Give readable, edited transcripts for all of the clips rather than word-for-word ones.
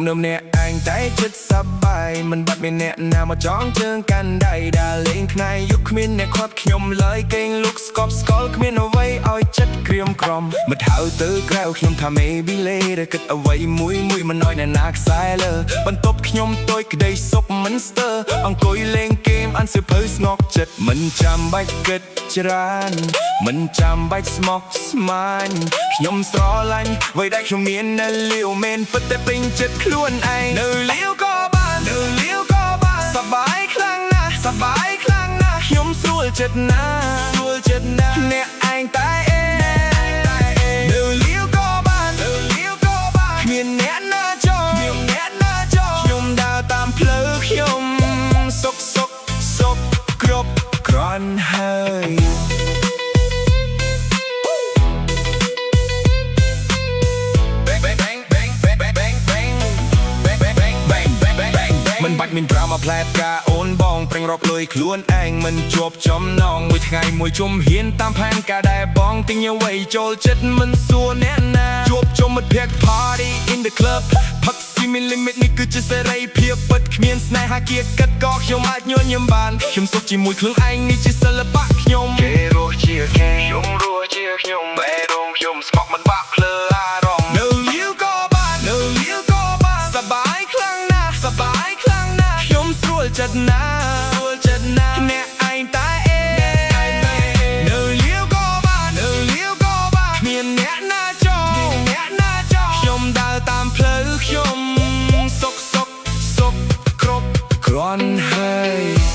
នំអ្នកឯងតែចិត្តសប្បាយមិនបាត់មានអ្នកណាមកចងជើងកាន់ដៃដើរលេងថ្ងៃយុគគ្មានអ្នកខាត់ខ្ញុំឡើយគេងលុកស្កប់ស្កល់គ្មានអ្វីឲ្យចិត្តក្រៀមក្រំមិនហៅទៅក្រៅខ្ញុំថា maybe later គិតអ្វីមួយមិនឲ្យអ្នកណាខ្សែលើបន្ទប់ខ្ញុំតូចក្តីសុខមិនស្ទើរអង្គុយលេងហ្គេមអានសៀវភៅស្ងប់ចិត្តមិនចាំបាច់គិតច្រើនមិនចាំបាច់ស្មុគស្មាញខ្ញុំស្រឡាញ់អ្វីដែលខ្ញុំមាននៅលាវមែនពិតតែពេញចិត្តខ្លួនឯងនៅលាវក៏បានសប្បាយខ្លាំងណាស់ខ្ញុំស្រួលចិត្តណាស់អ្នកឯងតែនៅលាវក៏បានគ្មានអ្នកណាចោលខ្ញុំដើរតាមផ្លូវខ្ញុំសុខគ្រប់គ្រាន់ហើយមិនបាច់មាន drama ផ្លែផ្កាអូនបងប្រេងរាប់លុយខ្លួនឯងមិនជាប់ចំណងមួយថ្ងៃមួយជុំហ៊ានតាមផែនការដែលបងទិញអ្វីចូលចិត្តមិនសួរអ្នកណាជួបជុំមិត្តភក្តិ party in the club ផឹកស៊ីមាន limit នេះគឺជាសេរីភាពពិតគ្មានស្នេហាគៀកកិតក៏ខ្ញុំអាចញញឹមបានខ្ញុំសុខជាមួយខ្លួនឯងនេះជាសិល្បៈខ្ញុំគេរស់ជាគេខ្ញុំរស់ជាខ្ញុំបេះដូងខ្ញុំស្មោកមិនបាក់ភ្លើអារម្មណ៍នៅលាវក៏បានសប្បាយខ្លាំងណាស់ខ្ញុំស្រួលចិត្តណាស់អ្នកឯងតែនៅលាវក៏បានគ្មានអ្នកណាចោលខ្ញុំដើរតាមផ្លូវខ្ញុំសុខគ្រប់គ្រាន់ហើយ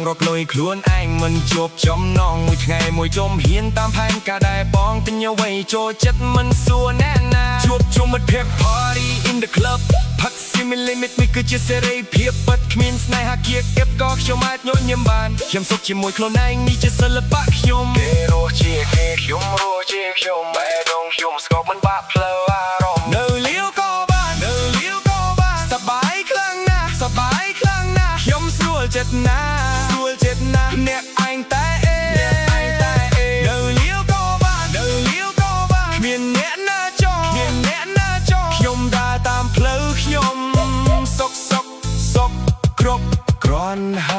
រកលុយខ្លួនឯងមិនជាប់ចំណងមួយថ្ងៃមួយជុំហ៊ានតាមផែនការដែលបងទិញអ្វីចូលចិត្តមិនសួរអ្នកណាជួបជុំមិត្តភក្តិ party in the club ផឹកស៊ីមាន limit នេះគឺជាសេរីភាពពិតគ្មានស្នេហាគៀកអៀបក៏ខ្ញុំអាចញញឹមបានខ្ញុំសុខជាមួយខ្លួនឯងនេះជាសិល្បៈខ្ញុំគេរស់ជាគេខ្ញុំរស់ជាខ្ញុំបេះដូងខ្ញុំស្គប់មិនបាក់ផ្លូវអារម្មណ៍នៅលាវក៏បានសប្បាយខ្លាំងណាស់ខ្ញុំស្រួលចិត្តណាស់អ្នកឯងតែនៅលាវក៏បានគ្មានអ្នកណាចោលខ្ញុំដើរតាមផ្លូវខ្ញុំសុខគ្រប់គ្រាន់